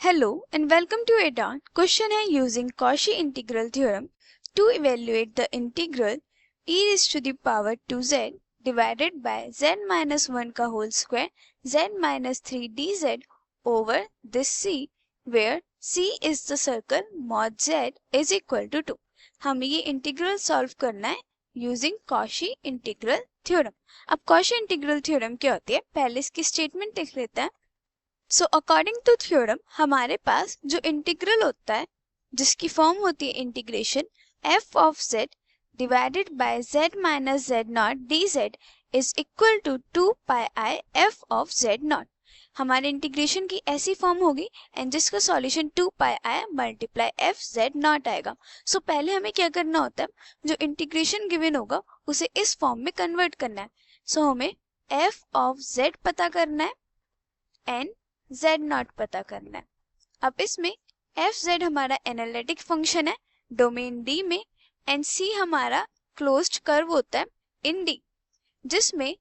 Hello and welcome to ADA. Question है using Cauchy integral theorem to evaluate the integral e raised to the power 2z divided by z minus 1 का whole square z minus 3 dz over this c where c is the circle mod z is equal to 2. हमें ये integral solve करना है using Cauchy integral theorem. अब Cauchy integral theorem क्या होती है, पहले इसकी स्टेटमेंट लिख लेते हैं. सो अकॉर्डिंग टू थ्योरम हमारे पास जो इंटीग्रल होता है जिसकी फॉर्म होती है integration f of z divided by z minus z naught dz is equal to 2 pi i f of z naught. हमारे इंटीग्रेशन की ऐसी फॉर्म होगी एंड जिसका solution 2 pi i multiply f z naught आएगा. So पहले हमें क्या करना होता है, जो इंटीग्रेशन गिवन होगा उसे इस फॉर्म में कन्वर्ट करना है. सो हमें f ऑफ z पता करना है एंड z नॉट पता करना है. अब इसमें एफ जेड हमारा एनालिटिक फंक्शन है डोमेन D में एंड c हमारा क्लोज्ड कर्व होता है इन D, जिसमें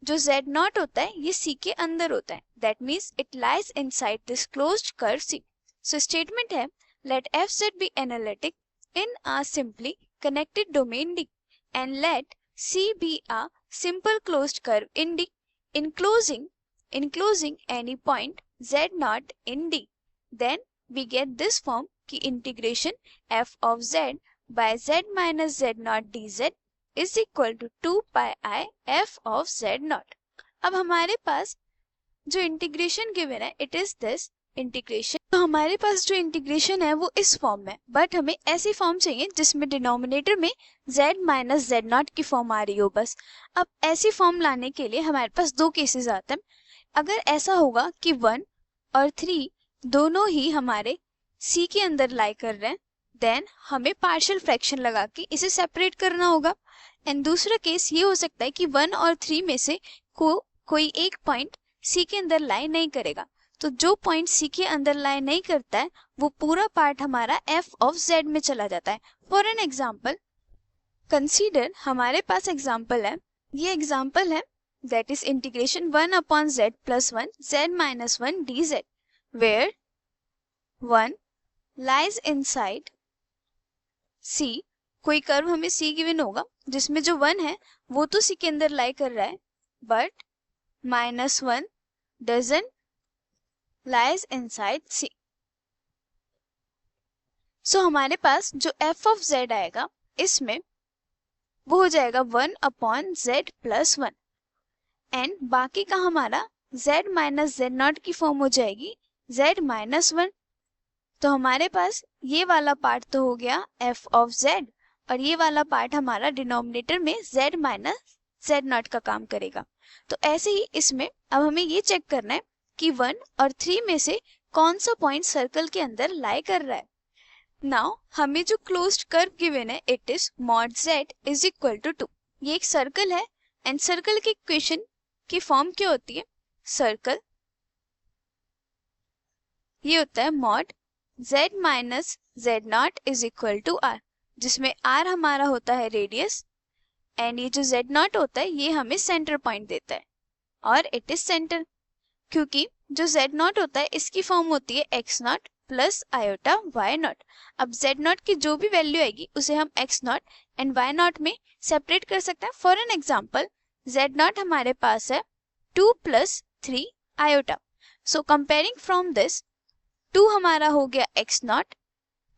जो z नॉट होता है ये c के अंदर होता है. That means it lies inside this closed curve c. So statement है let F Z be analytic in a simply connected domain D and let c be a simple closed curve in D enclosing any point z naught in D. Then we get this form की integration f of z by z minus z naught dz is equal to 2 pi I f of z naught. अब हमारे पास जो integration given है it is this integration. तो हमारे पास जो integration है वो इस फॉर्म में, बट हमें ऐसी फॉर्म चाहिए जिसमें डिनोमिनेटर में z माइनस z नॉट की फॉर्म आ रही हो बस. अब ऐसी फॉर्म लाने के लिए हमारे पास दो केसेस आते हैं. अगर ऐसा होगा कि 1 और 3 दोनों ही हमारे c के अंदर लाई कर रहे हैं देन हमें पार्शियल फ्रैक्शन लगा के इसे सेपरेट करना होगा. एंड दूसरा केस ये हो सकता है कि 1 और 3 में से कोई एक पॉइंट c के अंदर लाई नहीं करेगा. तो जो पॉइंट c के अंदर लाई नहीं करता है वो पूरा पार्ट हमारा f ऑफ z में चला जाता है. फॉर एन एग्जाम्पल कंसीडर हमारे पास एग्जाम्पल है, ये एग्जाम्पल है that is integration 1 upon z plus 1 z minus 1 dz where 1 lies inside c. कोई कर्व हमें c गिवन होगा जिसमें जो 1 है वो तो c के अंदर लाई कर रहा है but minus 1 doesn't lies inside c. सो हमारे पास जो f of z आएगा इसमें वो हो जाएगा 1 upon z plus 1 एंड बाकी का हमारा z माइनस z नॉट की फॉर्म हो जाएगी z माइनस 1. तो हमारे पास ये वाला पार्ट तो हो गया f ऑफ z और ये वाला पार्ट हमारा डिनोमिनेटर में z माइनस z नॉट का काम करेगा. तो ऐसे ही इसमें अब हमें ये चेक करना है कि 1 और 3 में से कौन सा पॉइंट सर्कल के अंदर लाई कर रहा है. नाउ हमें जो क्लोज्ड कर्व गिवन है it is mod z is equal to 2. ये एक सर्कल है एंड सर्कल की इक्वेशन की फॉर्म क्या होती है, सर्कल ये होता है mod z minus z naught is equal to r, जिसमें r हमारा होता है रेडियस एंड ये जो z नॉट होता है ये हमें सेंटर पॉइंट देता है और इट इज सेंटर. क्योंकि जो z नॉट होता है इसकी फॉर्म होती है x naught plus iota y not. अब z नॉट की जो भी वैल्यू आएगी उसे हम x not and y not में सेपरेट कर सकते हैं. For an example z naught हमारे पास है 2 plus 3 iota. So comparing from this 2 हमारा हो गया x नॉट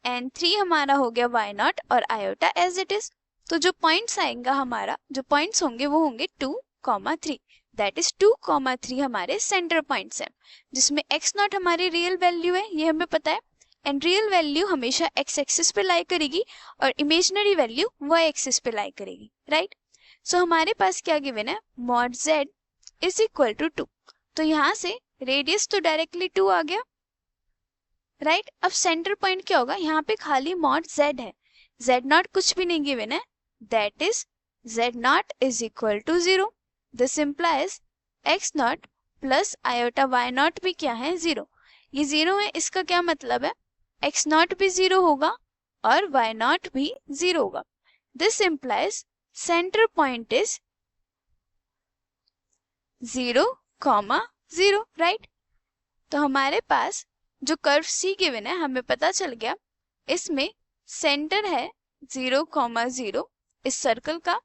एंड 3 हमारा हो गया y नॉट और आयोटा एज इट इज. तो जो पॉइंट्स आएंगे हमारा जो पॉइंट्स होंगे वो होंगे 2, 3. दैट इज 2, 3 हमारे सेंटर पॉइंट्स हैं जिसमें x नॉट हमारी रियल वैल्यू है ये हमें पता है एंड रियल वैल्यू हमेशा x एक्सिस पे लाई करेगी और इमेजिनरी वैल्यू y एक्सिस पे लाई करेगी, राइट. सो हमारे पास क्या गिवन है mod z is equal to 2. तो यहाँ से रेडियस तो डायरेक्टली 2 आ गया, राइट. अब सेंटर पॉइंट क्या होगा, यहाँ पे खाली मॉड z है, z नॉट कुछ भी नहीं गिवन है. That is z naught is equal to 0. This implies x naught plus iota y naught भी क्या है 0. ये 0 है, इसका क्या मतलब है x नॉट भी 0 होगा और y नॉट भी 0 होगा. This implies center point is 0, 0, right. तो हमारे पास जो कर्व सी गिवन है हमें पता चल गया, इसमें सेंटर है 0,0 इस सर्कल का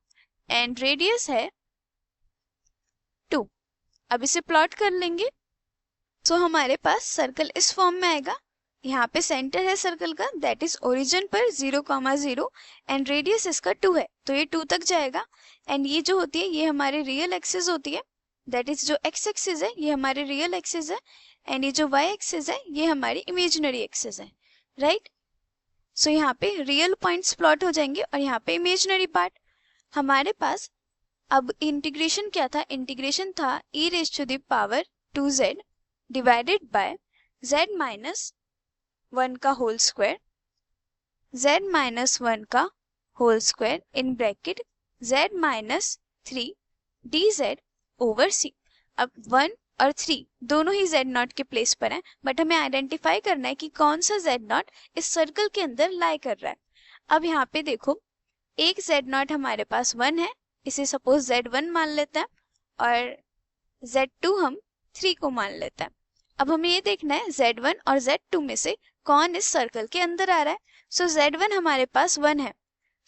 एंड रेडियस है 2। अब इसे प्लॉट कर लेंगे तो हमारे पास सर्कल इस फॉर्म में आएगा। यहाँ पे सेंटर है सर्कल का, दैट इज ओरिजिन पर 0,0 एंड रेडियस इसका 2 है, तो ये 2 तक जाएगा। एंड ये जो होती है ये हमारी रियल एक्सिस होती है, दैट इज जो एक्स एक्सिस है ये हमारी रियल एक्सिस है एंड ये जो वाई एक्सिस है ये हमारी इमेजिनरी एक्सिस है, राइट। सो यहाँ पे रियल पॉइंट्स प्लॉट हो जाएंगे और यहाँ पे इमेजिनरी पार्ट। हमारे पास अब इंटीग्रेशन क्या था, इंटीग्रेशन था e raise to the power 2z divided by z minus 1 का होल स्क्वायर, z माइनस 1 का whole square in bracket z minus 3 dz over c। अब 1 और 3 दोनों ही z नॉट के प्लेस पर हैं, बट हमें आइडेंटिफाई करना है कि कौन सा z नॉट इस सर्कल के अंदर लाई कर रहा है। अब यहाँ पे देखो, एक z नॉट हमारे पास 1 है, इसे सपोज z1 मान लेते हैं और z2 हम 3 को मान लेते हैं। अब हमें ये देखना है z1 और z2 में से कौन इस सर्कल के अंदर आ रहा है। सो z1 हमारे पास 1 है,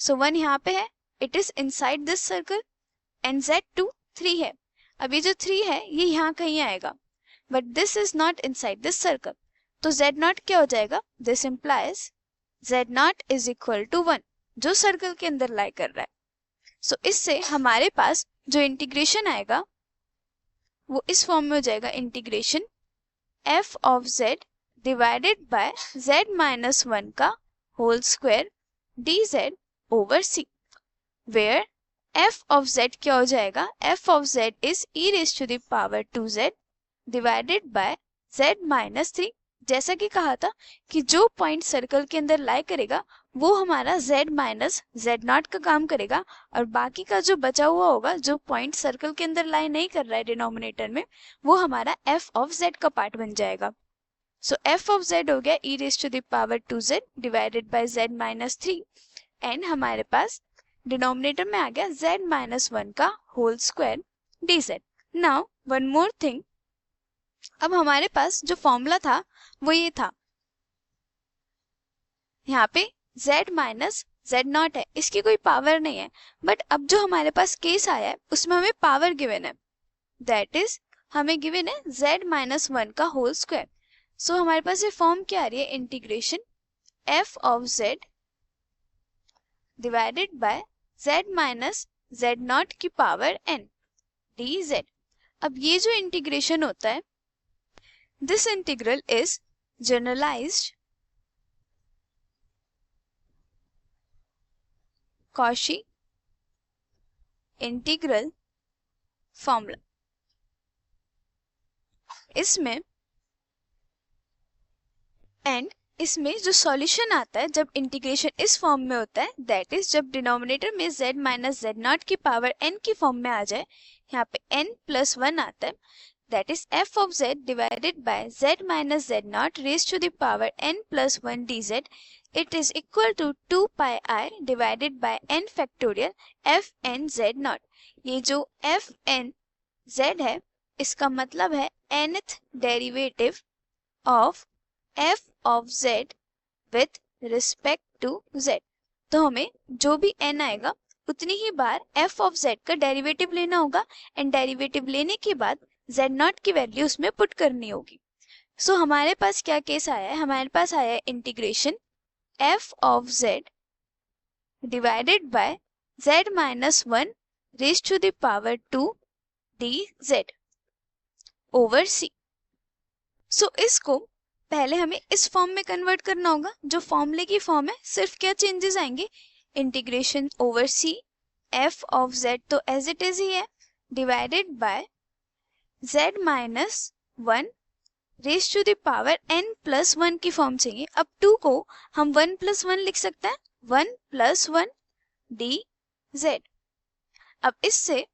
सो 1 यहाँ पे है, it is inside this circle and z2 3 है। अब ये जो 3 है ये यहाँ कहीं आएगा, but this is not inside this circle, तो z नॉट क्या हो जाएगा, this implies z naught is equal to 1 जो सर्कल के अंदर लाई कर रहा है। सो इससे हमारे पास जो इंटीग्रेशन आएगा वो इस फॉर्म में हो जाएगा, integration f of z divided by z minus 1 का whole square dz over c, where f of z क्या हो जाएगा, f of z is e raise to the power 2z divided by z minus 3। जैसा कि कहा था कि जो पॉइंट सर्कल के अंदर लाई करेगा वो हमारा z माइनस z नॉट का काम करेगा और बाकी का जो बचा हुआ होगा, जो पॉइंट सर्कल के अंदर लाई नहीं कर रहा है डिनोमिनेटर में, वो हमारा f ऑफ z का पार्ट बन जाएगा। सो f ऑफ z हो गया e raise to the power 2z divided by z minus 3 and हमारे पास डिनोमिनेटर में आ गया z माइनस 1 का whole square dz। Now one more thing, अब हमारे पास जो फॉर्मूला था वो ये था, यहाँ पे z माइनस z नॉट है, इसकी कोई पावर नहीं है, बट अब जो हमारे पास केस आया है उसमें हमें पावर गिवन है, दैट इज हमें गिवन है z माइनस 1 का होल स्क्वायर। सो हमारे पास ये फॉर्म क्या आ रही है, integration f of z divided by z minus z naught की पावर n dz। अब ये जो इंटीग्रेशन होता है, this integral is generalised Cauchy integral formula. इसमें जो सॉल्यूशन आता है जब इंटीग्रेशन इस फॉर्म में होता है, दैट इज जब डिनोमिनेटर में z माइनस z नॉट की पावर n की फॉर्म में आ जाए, यहाँ पे n प्लस 1 आता है, that is f of z divided by z minus z naught raise to the power n plus 1 dz, it is equal to 2 pi i divided by n factorial f n z naught. ये जो f n z है इसका मतलब है nth derivative of f of z with respect to z। तो हमें जो भी n आएगा उतनी ही बार f ऑफ z का डेरिवेटिव लेना होगा एंड डेरिवेटिव लेने के बाद z नॉट की वैल्यू उसमें पुट करनी होगी। सो हमारे पास क्या केस आया है, हमारे पास आया है integration f of z divided by z minus 1 raise to the power 2 dz over c। So इसको पहले हमें इस फॉर्म में कन्वर्ट करना होगा, जो फॉर्मूले की फॉर्म है, सिर्फ क्या चेंजेस आएंगे, integration over c f of z तो एज इट इज ही है divided by z minus 1 raise to the power n plus 1 की फॉर्म चाहिए। अब 2 को हम 1 प्लस 1 लिख सकते हैं, 1 प्लस 1 dz। अब इससे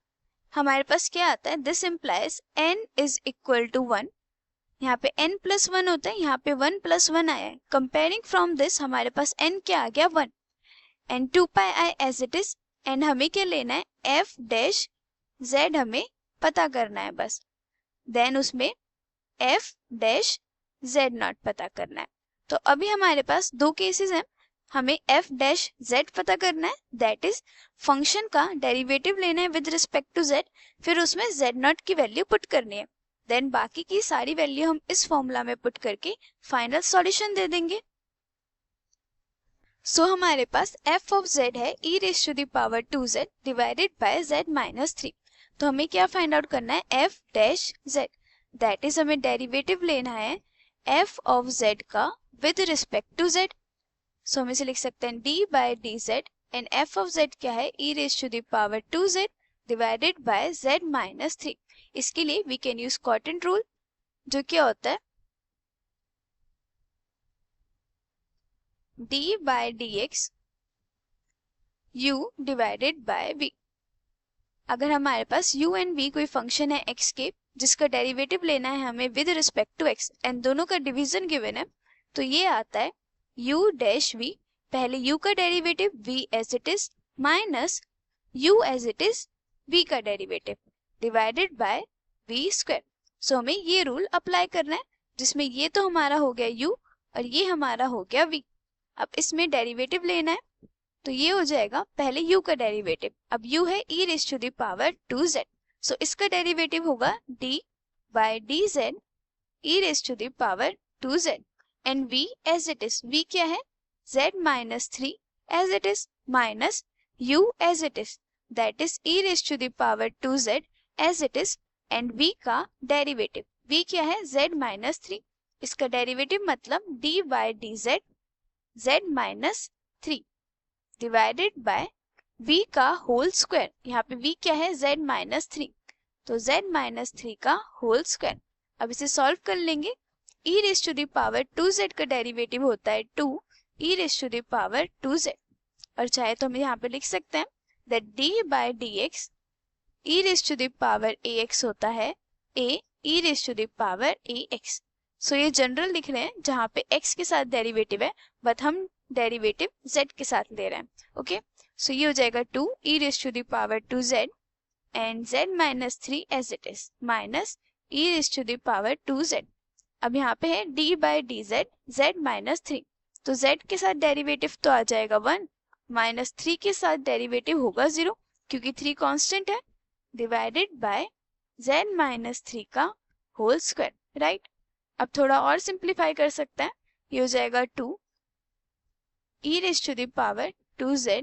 हमारे पास क्या आता है, this implies n is equal to 1, यहाँ पे n प्लस 1 होता है, यहाँ पे 1 प्लस 1 आया है, कंपेयरिंग फ्रॉम दिस हमारे पास n क्या आ गया 1 and 2 pi i as it is, and हमें क्या लेना है f डैश z हमें पता करना है बस, देन उसमें f डैश z0 पता करना है। तो अभी हमारे पास दो केसेस हैं, हमें f डैश z पता करना है, दैट इज फंक्शन का डेरिवेटिव लेना है विद रिस्पेक्ट टू z, फिर उसमें z0 की वैल्यू पुट करनी है, देन बाकी की सारी वैल्यू हम इस फॉर्मूला में पुट करके फाइनल सॉल्यूशन दे देंगे। सो हमारे पास f ऑफ z है e raise to the power 2z divided by z minus 3। तो हमें क्या फाइंड आउट करना है, f dash z, that is हमें डेरिवेटिव लेना है f ऑफ z का with respect to z। So हम इसे लिख सकते हैं d by dz and f of z क्या है, e raise to the power 2z divided by z minus 3। इसके लिए we can use quadrant rule, जो क्या होता है d by dx u divided by v। अगर हमारे पास u एंड v कोई फंक्शन है x के जिसका डेरिवेटिव लेना है हमें with respect to x and दोनों का डिवीजन गिवन है, तो ये आता है u डैश v, पहले u का derivative v as it is minus u as it is v का derivative divided by v square. So हमें ये रूल अप्लाई करना है, जिसमें ये तो हमारा हो गया u और ये हमारा हो गया v। अब इसमें डेरिवेटिव लेना है, तो ये हो जाएगा पहले u का डेरिवेटिव, अब u है e raise to the power 2z, so इसका डेरिवेटिव होगा d by dz e raise to the power 2z and v as it is, v क्या है z minus 3 as it is minus u as it is, that is e raise to the power 2z as it is and v का derivative, v क्या है z minus 3, इसका derivative मतलब d by dz z minus 3 divided by v का whole square, यहाँ पे v क्या है z माइनस 3, तो z माइनस 3 का होल स्क्वायर। अब इसे सॉल्व कर लेंगे, e raise to the power 2z का डेरिवेटिव होता है 2 e raise to the power 2z, और चाहे तो हम यहाँ पे लिख सकते हैं that d by dx e raise to the power ax होता है a e raise to the power ax। So ये जनरल लिख रहे हैं जहाँ पे x के साथ डेरिवेटिव है, बट हम डेरिवेटिव z के साथ ले रहे हैं। ओके, सो ये हो जाएगा 2 e raise to the power 2z and z minus 3 as it is minus e raise to the power 2z। अब यहाँ पे है d by dz z minus 3, तो z के साथ डेरिवेटिव तो आ जाएगा 1, माइनस 3 के साथ डेरिवेटिव होगा 0 क्योंकि 3 कांस्टेंट है, डिवाइडेड बाय z माइनस 3 का होल स्क्वायर, राइट। अब थोड़ा और सिंप्लीफाई कर सकते हैं, ये हो जाएगा 2 e raise to the power 2z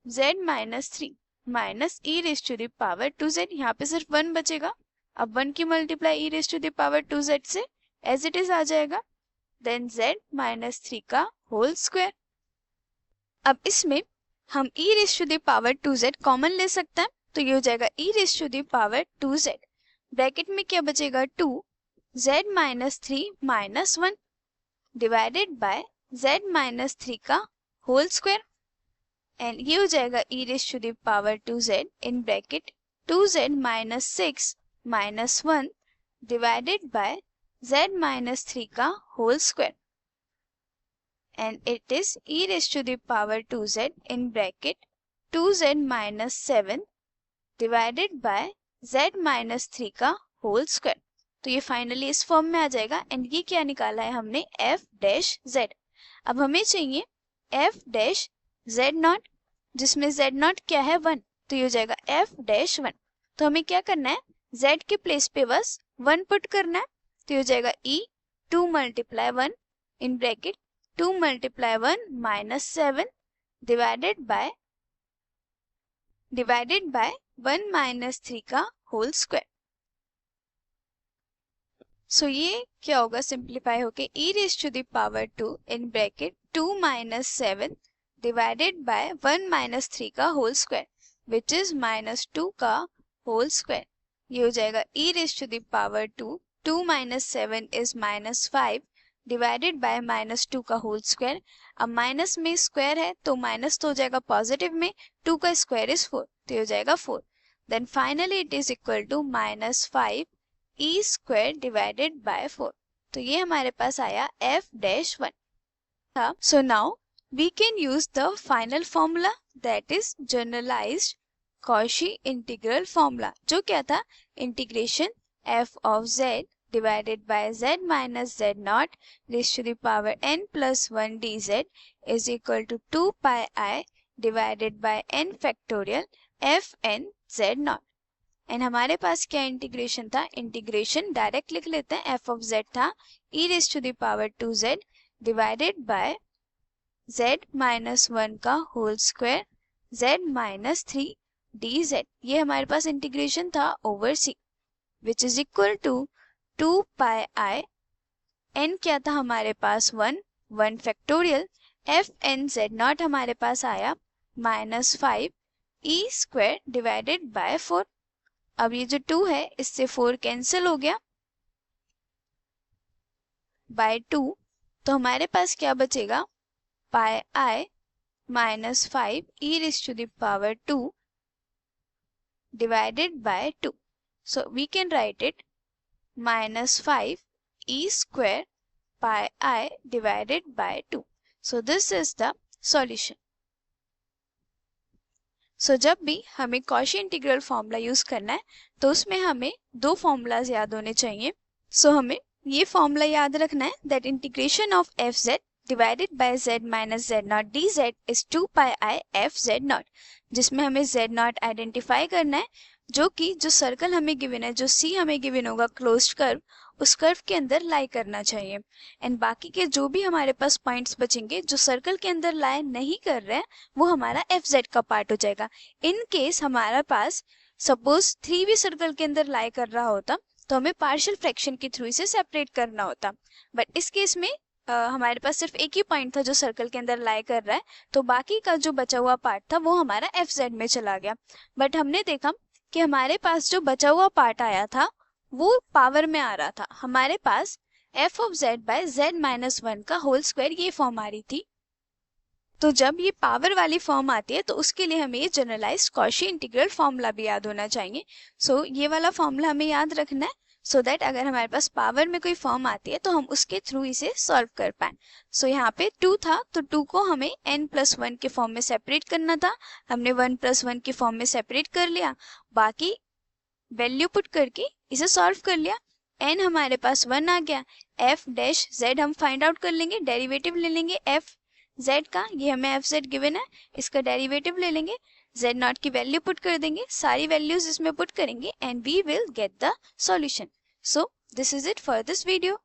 z minus 3 minus e raise to the power 2z, यहाँ पे सिर्फ 1 बचेगा, अब 1 की multiply e raise to the power 2z से एज इट इज आ जाएगा, देन z माइनस 3 का होल स्क्वायर। अब इसमें हम e raise to the power 2z common ले सकते हैं, तो ये हो जाएगा e raise to the power 2z, bracket में क्या बचेगा 2 z minus 3 minus 1 divided by z minus 3 का होल स्क्वायर एंड ये हो जाएगा e raise to the power 2z in bracket 2z minus 6 minus 1 divided by z minus 3 का whole square and it is e raise to the power 2z in bracket 2z minus 7 divided by z minus 3 का whole square. तो ये finally इस form में आ जाएगा and ये क्या निकाला है हमने f डैश z। अब हमें चाहिए f डैश z0, जिसमें z0 क्या है 1, तो ये हो जाएगा f डैश 1। तो हमें क्या करना है, z के प्लेस पे बस 1 पुट करना है, तो ये हो जाएगा e 2 multiply 1 in bracket 2 multiply 1 minus 7 divided by 1 minus 3 का होल स्क्वायर। सो ये क्या होगा, सिंप्लीफाई होके e raise to the power 2 in bracket 2 minus 7 divided by 1 minus 3 का whole square which is minus 2 का होल स्क्वायर। ये हो जाएगा e raise to the power 2 2 minus 7 is minus 5 divided by minus 2 का होल स्क्वायर। अब minus में square है तो माइनस तो हो जाएगा पॉजिटिव में, 2 का स्क्वायर इज 4, तो ये हो जाएगा 4, then finally it is equal to minus 5 e square divided by 4। तो ये हमारे पास आया f dash 1। So now we can use the final formula that is generalised Cauchy integral formula, जो क्या था, integration f of z divided by z minus z naught raised to the power n plus 1 dz is equal to 2 pi I divided by n factorial f n z naught. And हमारे पास क्या integration था, integration direct लिख लेते हैं, F of Z था E raise to the power 2z divided by z minus 1 का whole square z minus 3 dz. ये हमारे पास इंटीग्रेशन था over C which is equal to 2 pi I n क्या था हमारे पास 1 factorial F N Z naught हमारे पास आया minus 5 E square divided by 4. अब ये जो 2 है इससे 4 कैंसिल हो गया बाय 2, तो हमारे पास क्या बचेगा pi I minus 5 E raise to the power 2 divided by 2. So we can write it minus 5 e square pi I divided by 2. So this is the solution. So जब भी हमें कॉशी इंटीग्रल फॉर्मूला यूज करना है तो उसमें हमें दो formulas याद होने चाहिए. सो हमें ये फॉर्मूला याद रखना है that integration of F Z divided by z minus z naught dz is 2 pi I F Z not, जिसमें हमें z नॉट आइडेंटिफाई करना है जो कि जो सर्कल हमें गिवन है, जो सी हमें गिवन होगा क्लोज्ड कर्व, उस कर्व के अंदर लाई करना चाहिए. एंड बाकी के जो भी हमारे पास पॉइंट्स बचेंगे जो सर्कल के अंदर लाई नहीं कर रहे हैं वो हमारा एफ जेड का पार्ट हो जाएगा. इन केस हमारा पास सपोज 3 भी सर्कल के अंदर लाई कर रहा होता तो हमें पार्शियल फ्रैक्शन के थ्रू इसे सेपरेट करना होता. बट इस केस में हमारे पास सिर्फ एक ही पॉइंट था जो सर्कल के अंदर लाई कर रहा है, तो बाकी का जो बचा हुआ पार्ट था वो हमारा एफ जेड में चला गया. बट हमने देखा कि हमारे पास जो बचा हुआ पार्ट आया था वो पावर में आ रहा था. हमारे पास F of Z by Z minus 1 का होल स्क्वायर ये फॉर्म आ रही थी. तो जब ये पावर वाली फॉर्म आती है तो उसके लिए हमें ये जनरलाइज्ड कॉशी इंटीग्रल फॉर्मूला भी याद होना चाहिए. सो ये वाला फॉर्मूला हमें याद रखना है सो दैट अगर हमारे पास पावर में कोई फॉर्म आती है तो हम उसके थ्रू इसे सॉल्व कर पाए. सो यहाँ पे 2 था तो 2 को हमें n प्लस 1 के फॉर्म में सेपरेट करना था. हमने 1 प्लस 1 के फॉर्म में सेपरेट कर लिया, बाकी वैल्यू पुट करके इसे सॉल्व कर लिया. n हमारे पास 1 आ गया, f डैश z हम फाइंड आउट कर लेंगे, डेरिवेटिव ले लेंगे f z का, ये हमें f z गिवन है, इसका डेरिवेटिव ले लेंगे, z नॉट की वैल्यू पुट कर देंगे, सारी वैल्यूज इसमें पुट करेंगे and we will get the solution. So this is it for this video.